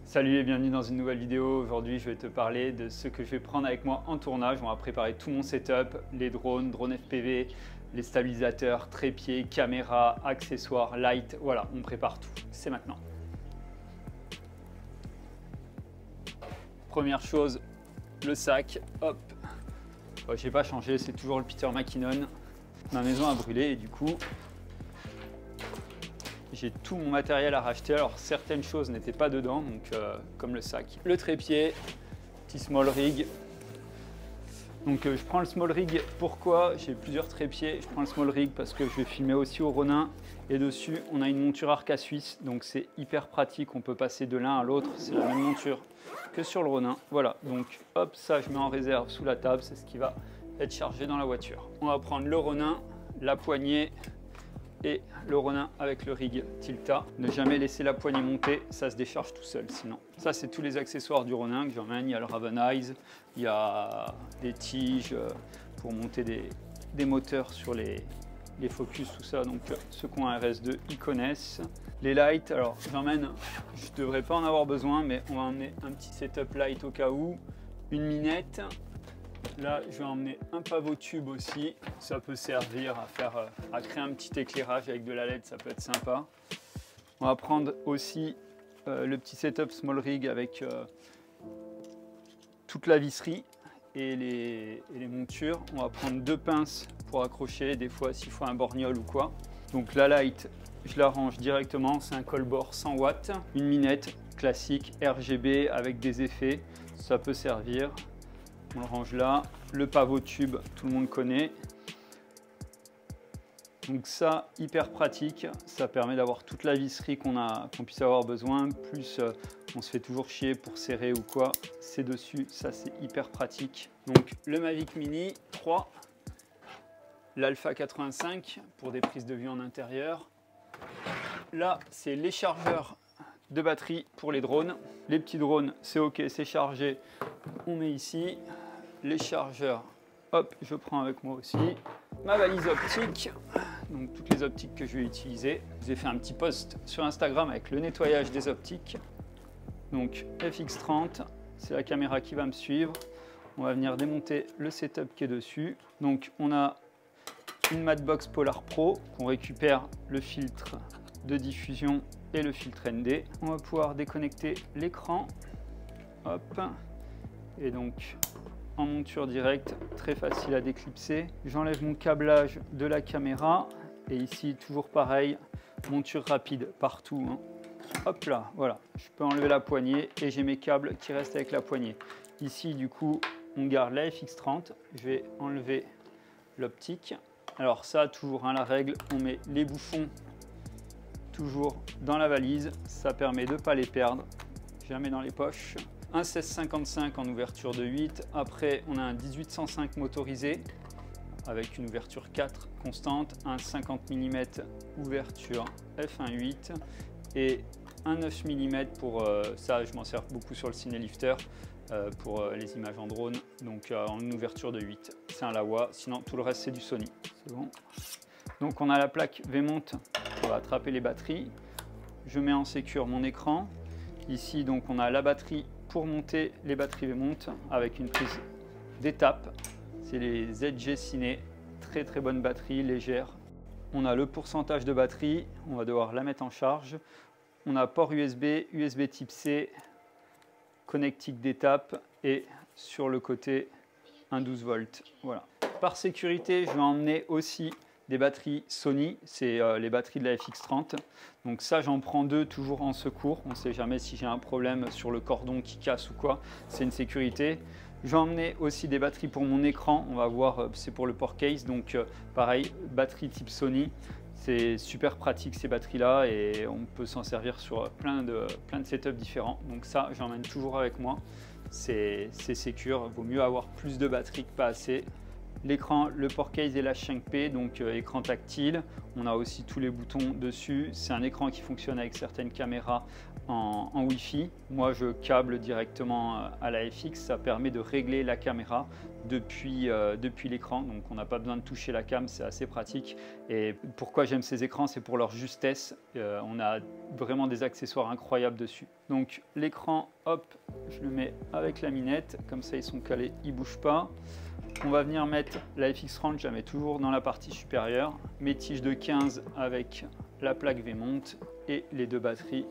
Salut et bienvenue dans une nouvelle vidéo. Aujourd'hui, je vais te parler de ce que je vais prendre avec moi en tournage. On va préparer tout mon setup, les drones FPV, les stabilisateurs, trépieds, caméras, accessoires, light. Voilà, on prépare tout. C'est maintenant. Première chose, le sac. Hop. Bon, je n'ai pas changé, c'est toujours le Peter McKinnon. Ma maison a brûlé et du coup, j'ai tout mon matériel à racheter. Alors certaines choses n'étaient pas dedans, donc comme le sac. Le trépied, petit small rig. Donc je prends le small rig, pourquoi? J'ai plusieurs trépieds. Je prends le small rig parce que je vais filmer aussi au Ronin. Et dessus, on a une monture Arca suisse, donc c'est hyper pratique. On peut passer de l'un à l'autre. C'est la même monture que sur le Ronin. Voilà, donc hop, ça je mets en réserve sous la table. C'est ce qui va être chargé dans la voiture. On va prendre le Ronin, la poignée, et le Ronin avec le rig Tilta. Ne jamais laisser la poignée monter, ça se décharge tout seul sinon. Ça c'est tous les accessoires du Ronin que j'emmène. Il y a le Raven Eyes, il y a des tiges pour monter des moteurs sur les focus, tout ça. Donc ceux qui ont un RS2, ils connaissent. Les lights, alors j'emmène, je ne devrais pas en avoir besoin, mais on va emmener un petit setup light au cas où, une minette. Là, je vais emmener un pavot tube aussi. Ça peut servir à créer un petit éclairage avec de la LED, ça peut être sympa. On va prendre aussi le petit setup small rig avec toute la visserie et les montures. On va prendre deux pinces pour accrocher, des fois s'il faut un borgnole ou quoi. Donc la light, je la range directement, c'est un colbord 100 watts. Une minette classique RGB avec des effets, ça peut servir. On le range là. Le pavot tube, tout le monde connaît. Donc ça, hyper pratique. Ça permet d'avoir toute la visserie qu'on puisse avoir besoin. Plus, on se fait toujours chier pour serrer ou quoi. C'est dessus, ça c'est hyper pratique. Donc le Mavic Mini 3. L'Alpha 85 pour des prises de vue en intérieur. Là, c'est les chargeurs de batterie pour les drones. Les petits drones, c'est ok, c'est chargé. On met ici les chargeurs. Hop, je prends avec moi aussi ma valise optique. Donc toutes les optiques que je vais utiliser. Je vous ai fait un petit post sur Instagram avec le nettoyage des optiques. Donc FX30, c'est la caméra qui va me suivre. On va venir démonter le setup qui est dessus. Donc on a une Matbox Polar Pro. On récupère le filtre de diffusion et le filtre ND. On va pouvoir déconnecter l'écran. Hop. Et donc en monture directe, très facile à déclipser. J'enlève mon câblage de la caméra. Et ici, toujours pareil, monture rapide partout. Hein. Hop là, voilà. Je peux enlever la poignée et j'ai mes câbles qui restent avec la poignée. Ici, du coup, on garde la FX30. Je vais enlever l'optique. Alors ça, toujours hein, la règle, on met les bouchons toujours dans la valise. Ça permet de ne pas les perdre, jamais dans les poches. Un 1655 en ouverture de 8. Après, on a un 1805 motorisé avec une ouverture 4 constante, un 50 mm ouverture f1.8 et un 9 mm pour ça, je m'en sers beaucoup sur le Cinelifter pour les images en drone, donc en ouverture de 8. C'est un Laowa, sinon tout le reste c'est du Sony. C'est bon. Donc on a la plaque V-mont, on va attraper les batteries. Je mets en sécure mon écran. Ici, donc on a la batterie pour monter les batteries V-mont avec une prise d'étape. C'est les ZG Ciné, très très bonne batterie, légère. On a le pourcentage de batterie, on va devoir la mettre en charge. On a port USB, USB type C, connectique d'étape et sur le côté un 12 volts. Voilà. Par sécurité, je vais emmener aussi des batteries Sony, c'est les batteries de la FX30. Donc ça, j'en prends deux toujours en secours. On ne sait jamais si j'ai un problème sur le cordon qui casse ou quoi. C'est une sécurité. J'ai emmené aussi des batteries pour mon écran. On va voir, c'est pour le port case. Donc pareil, batterie type Sony. C'est super pratique ces batteries-là et on peut s'en servir sur plein de setups différents. Donc ça, j'emmène toujours avec moi. C'est sécure. Vaut mieux avoir plus de batteries que pas assez. L'écran, le port case et l'H5P, donc écran tactile. On a aussi tous les boutons dessus. C'est un écran qui fonctionne avec certaines caméras en Wi-Fi. Moi, je câble directement à la FX. Ça permet de régler la caméra depuis l'écran. Donc, on n'a pas besoin de toucher la cam. C'est assez pratique. Et pourquoi j'aime ces écrans, c'est pour leur justesse. On a vraiment des accessoires incroyables dessus. Donc, l'écran, hop, je le mets avec la minette. Comme ça, ils sont calés, ils ne bougent pas. On va venir mettre la FX Range, je la mets toujours dans la partie supérieure. Mes tiges de 15 avec la plaque V-Mount et les deux batteries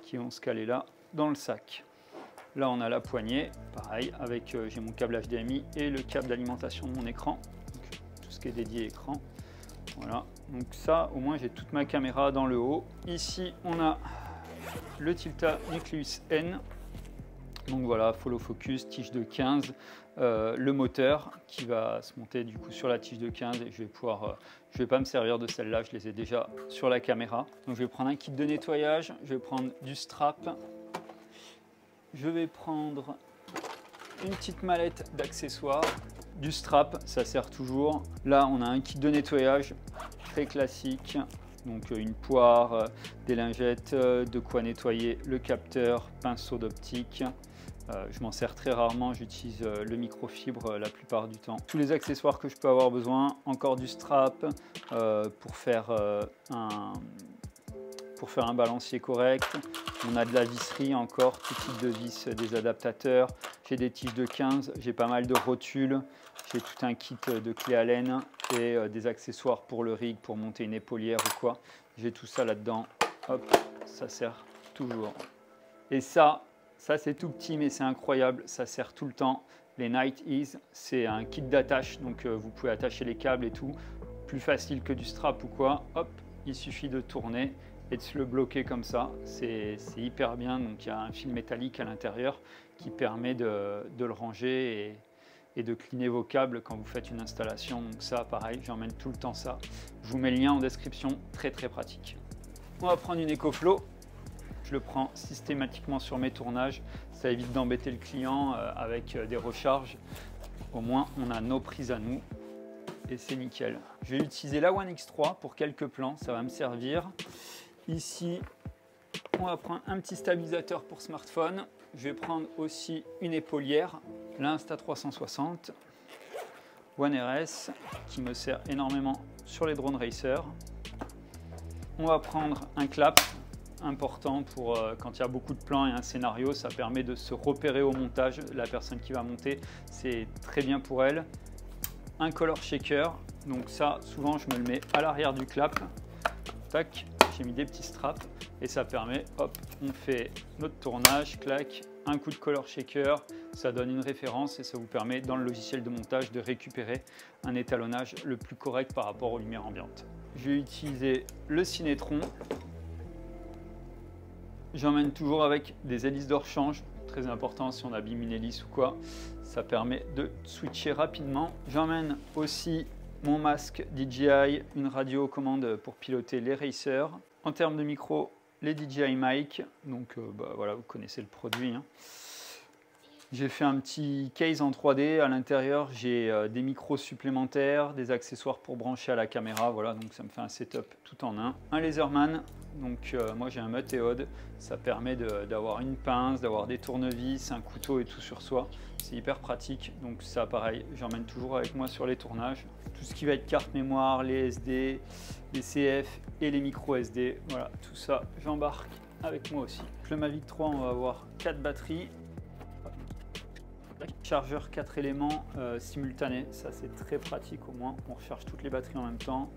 qui vont se caler là dans le sac. Là, on a la poignée, pareil, avec j'ai mon câble HDMI et le câble d'alimentation de mon écran. Donc, tout ce qui est dédié écran. Voilà, donc ça, au moins, j'ai toute ma caméra dans le haut. Ici, on a le Tilta Nucleus N. Donc voilà, follow focus, tige de 15, le moteur qui va se monter du coup sur la tige de 15 et je vais pas me servir de celle-là, je les ai déjà sur la caméra. Donc je vais prendre un kit de nettoyage, je vais prendre du strap, je vais prendre une petite mallette d'accessoires, du strap, ça sert toujours. Là on a un kit de nettoyage très classique. Donc une poire, des lingettes, de quoi nettoyer le capteur, pinceau d'optique. Je m'en sers très rarement, j'utilise le microfibre la plupart du temps. Tous les accessoires que je peux avoir besoin, encore du strap pour faire un balancier correct. On a de la visserie encore, tout type de vis, des adaptateurs. J'ai des tiges de 15, j'ai pas mal de rotules. J'ai tout un kit de clés Allen et des accessoires pour le rig, pour monter une épaulière ou quoi. J'ai tout ça là-dedans. Hop, ça sert toujours. Et ça c'est tout petit mais c'est incroyable, ça sert tout le temps. Les Night Ease, c'est un kit d'attache, donc vous pouvez attacher les câbles et tout. Plus facile que du strap ou quoi. Hop, il suffit de tourner et de se le bloquer comme ça. C'est hyper bien, donc il y a un fil métallique à l'intérieur qui permet de le ranger et de cleaner vos câbles quand vous faites une installation. Donc ça, pareil, j'emmène tout le temps ça. Je vous mets le lien en description, très très pratique. On va prendre une EcoFlow. Je le prends systématiquement sur mes tournages. Ça évite d'embêter le client avec des recharges. Au moins, on a nos prises à nous et c'est nickel. Je vais utiliser la One X3 pour quelques plans, ça va me servir. Ici, on va prendre un petit stabilisateur pour smartphone. Je vais prendre aussi une épaulière, l'Insta360 One RS qui me sert énormément sur les drone racers. On va prendre un clap important pour quand il y a beaucoup de plans et un scénario, ça permet de se repérer au montage. La personne qui va monter, c'est très bien pour elle. Un color shaker, donc ça souvent je me le mets à l'arrière du clap. Tac, j'ai mis des petits straps et ça permet, hop, on fait notre tournage, clac, un coup de color shaker, ça donne une référence et ça vous permet dans le logiciel de montage de récupérer un étalonnage le plus correct par rapport aux lumières ambiantes. Je vais utiliser le Cinétron. J'emmène toujours avec des hélices de rechange, très important si on abîme une hélice ou quoi. Ça permet de switcher rapidement. J'emmène aussi mon masque DJI, une radio commande pour piloter les racers. En termes de micro, les DJI Mic, donc voilà, vous connaissez le produit. Hein. J'ai fait un petit case en 3D. À l'intérieur, j'ai des micros supplémentaires, des accessoires pour brancher à la caméra. Voilà, donc ça me fait un setup tout en un. Un laserman. Donc moi j'ai un Muteod. Ça permet d'avoir une pince, d'avoir des tournevis, un couteau et tout sur soi. C'est hyper pratique. Donc ça, pareil, j'emmène toujours avec moi sur les tournages. Tout ce qui va être carte mémoire, les SD, les CF et les micros SD. Voilà, tout ça, j'embarque avec moi aussi. Le Mavic 3, on va avoir 4 batteries. Chargeur 4 éléments simultanés, ça c'est très pratique, au moins on recharge toutes les batteries en même temps.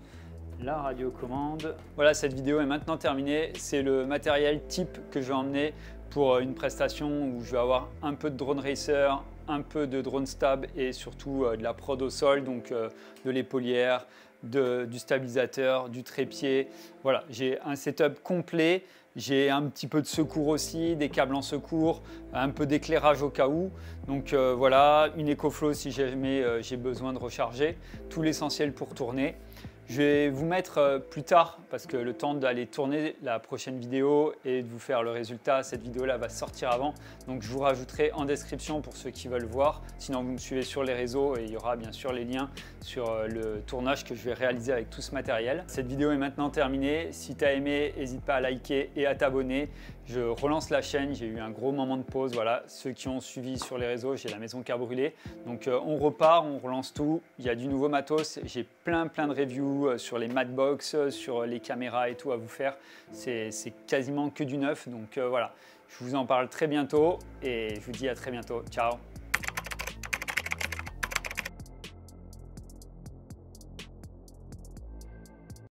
La radiocommande. Voilà, cette vidéo est maintenant terminée. C'est le matériel type que je vais emmener pour une prestation où je vais avoir un peu de drone racer, un peu de drone stab et surtout de la prod au sol, donc de l'épaulière, du stabilisateur, du trépied. Voilà, j'ai un setup complet. J'ai un petit peu de secours aussi, des câbles en secours, un peu d'éclairage au cas où. Donc voilà, une EcoFlow si jamais j'ai besoin de recharger. Tout l'essentiel pour tourner. Je vais vous mettre plus tard, parce que le temps d'aller tourner la prochaine vidéo et de vous faire le résultat, cette vidéo-là va sortir avant. Donc je vous rajouterai en description pour ceux qui veulent voir. Sinon vous me suivez sur les réseaux et il y aura bien sûr les liens sur le tournage que je vais réaliser avec tout ce matériel. Cette vidéo est maintenant terminée. Si tu as aimé, n'hésite pas à liker et à t'abonner. Je relance la chaîne, j'ai eu un gros moment de pause. Voilà, ceux qui ont suivi sur les réseaux, j'ai la maison qui a brûlé. Donc on repart, on relance tout. Il y a du nouveau matos. J'ai plein de reviews sur les Matbox, sur les caméras et tout à vous faire. C'est quasiment que du neuf. Donc voilà, je vous en parle très bientôt et je vous dis à très bientôt. Ciao!